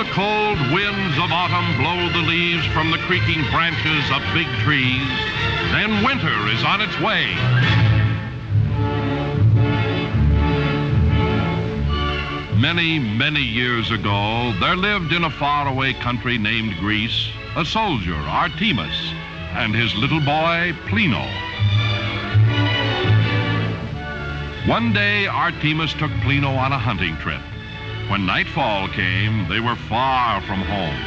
the cold winds of autumn blow the leaves from the creaking branches of big trees, then winter is on its way. Many, many years ago, there lived in a faraway country named Greece a soldier, Artemis, and his little boy, Plino. One day, Artemis took Plino on a hunting trip. When nightfall came, they were far from home.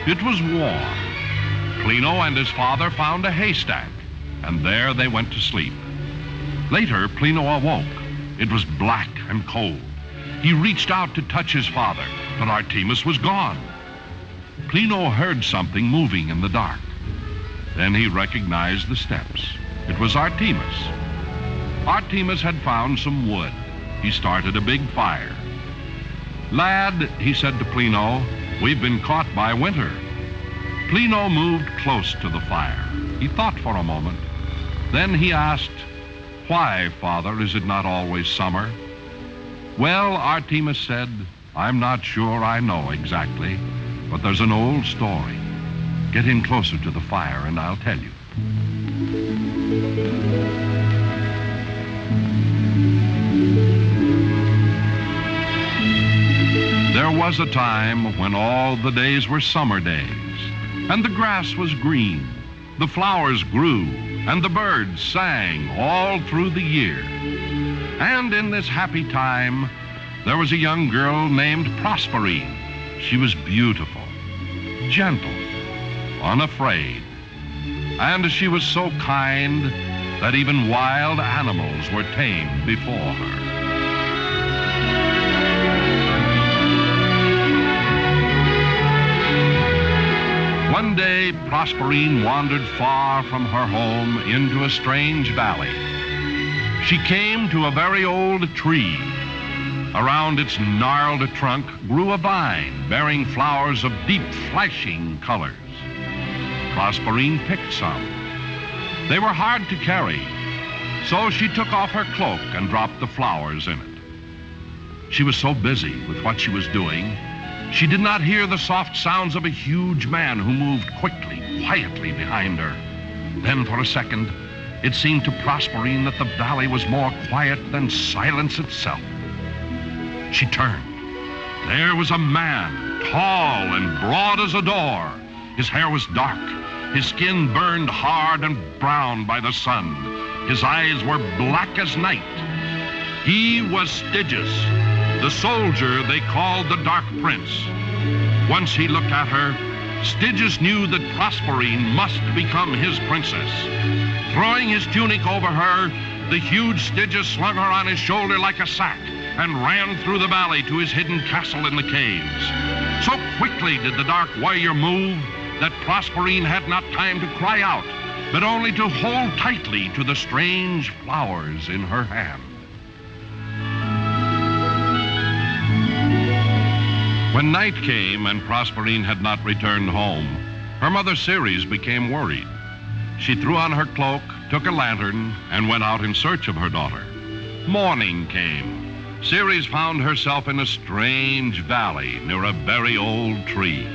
It was warm. Plino and his father found a haystack, and there they went to sleep. Later, Plino awoke. It was black and cold. He reached out to touch his father, but Artemis was gone. Plino heard something moving in the dark. Then he recognized the steps. It was Artemis. Artemis had found some wood. He started a big fire. "Lad," he said to Plino, "we've been caught by winter." Plino moved close to the fire. He thought for a moment. Then he asked, "Why, Father, is it not always summer?" "Well," Artemis said, "I'm not sure I know exactly, but there's an old story. Get in closer to the fire and I'll tell you." There was a time when all the days were summer days, and the grass was green, the flowers grew, and the birds sang all through the year. And in this happy time, there was a young girl named Proserpine. She was beautiful, gentle, unafraid, and she was so kind that even wild animals were tamed before her. One day, Proserpine wandered far from her home into a strange valley. She came to a very old tree. Around its gnarled trunk grew a vine bearing flowers of deep, flashing colors. Proserpine picked some. They were hard to carry, so she took off her cloak and dropped the flowers in it. She was so busy with what she was doing, she did not hear the soft sounds of a huge man who moved quickly, quietly behind her. Then for a second, it seemed to Proserpine that the valley was more quiet than silence itself. She turned. There was a man, tall and broad as a door. His hair was dark. His skin burned hard and brown by the sun. His eyes were black as night. He was Stygius, the soldier they called the Dark Prince. Once he looked at her, Stygius knew that Proserpine must become his princess. Throwing his tunic over her, the huge Stygius slung her on his shoulder like a sack and ran through the valley to his hidden castle in the caves. So quickly did the dark warrior move that Proserpine had not time to cry out, but only to hold tightly to the strange flowers in her hand. When night came and Proserpine had not returned home, her mother Ceres became worried. She threw on her cloak, took a lantern, and went out in search of her daughter. Morning came. Ceres found herself in a strange valley near a very old tree.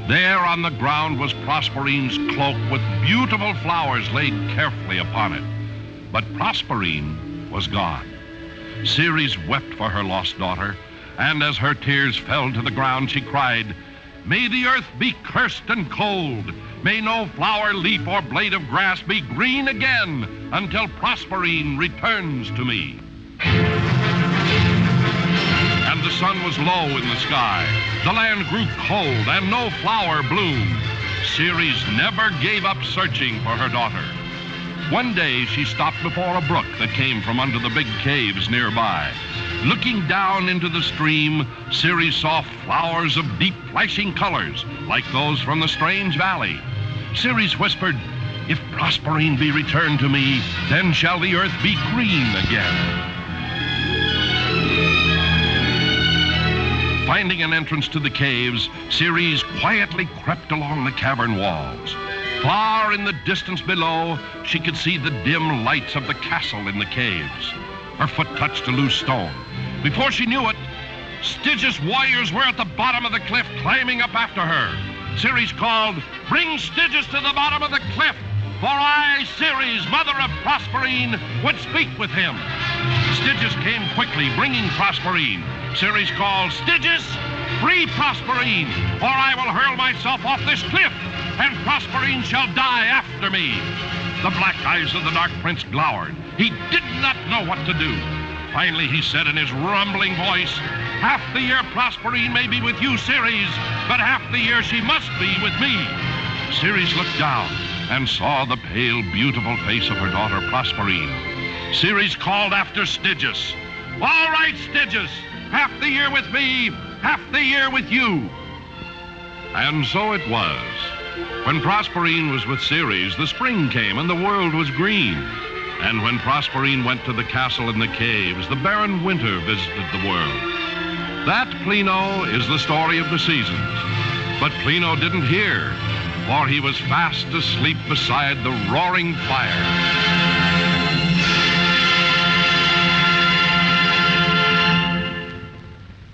There on the ground was Proserpine's cloak with beautiful flowers laid carefully upon it. But Proserpine was gone. Ceres wept for her lost daughter, and as her tears fell to the ground, she cried, "May the earth be cursed and cold. May no flower, leaf, or blade of grass be green again until Proserpine returns to me." And the sun was low in the sky. The land grew cold and no flower bloomed. Ceres never gave up searching for her daughter. One day she stopped before a brook that came from under the big caves nearby. Looking down into the stream, Ceres saw flowers of deep flashing colors like those from the strange valley. Ceres whispered, "If Proserpine be returned to me, then shall the earth be green again." Finding an entrance to the caves, Ceres quietly crept along the cavern walls. Far in the distance below, she could see the dim lights of the castle in the caves. Her foot touched a loose stone. Before she knew it, Stygius' warriors were at the bottom of the cliff, climbing up after her. Ceres called, "Bring Stygius to the bottom of the cliff, for I, Ceres, mother of Proserpine, would speak with him." Stygius came quickly, bringing Proserpine. Ceres called, "Stygius, free Proserpine, or I will hurl myself off this cliff, and Proserpine shall die after me." The black eyes of the Dark Prince glowered. He did not know what to do. Finally, he said in his rumbling voice, "Half the year Proserpine may be with you, Ceres, but half the year she must be with me." Ceres looked down and saw the pale, beautiful face of her daughter Proserpine. Ceres called after Stygius, "All right, Stygius, half the year with me, half the year with you." And so it was. When Proserpine was with Ceres, the spring came and the world was green. And when Proserpine went to the castle in the caves, the barren winter visited the world. That, Plino, is the story of the seasons. But Plino didn't hear, for he was fast asleep beside the roaring fire.